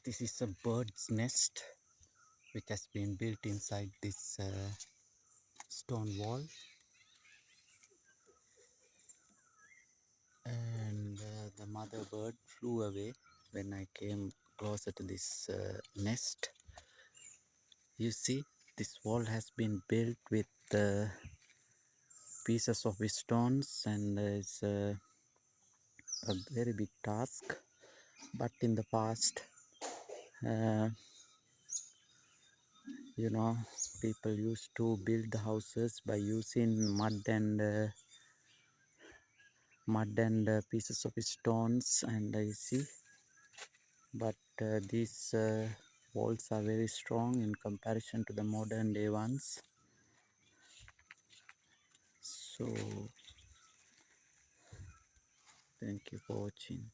This is a bird's nest which has been built inside this stone wall, and the mother bird flew away when I came closer to this nest. You see, this wall has been built with pieces of stones, and it's a very big task. But in the past, uh, you know, people used to build the houses by using mud and pieces of stones, and I see, but these walls are very strong in comparison to the modern day ones. So thank you for watching.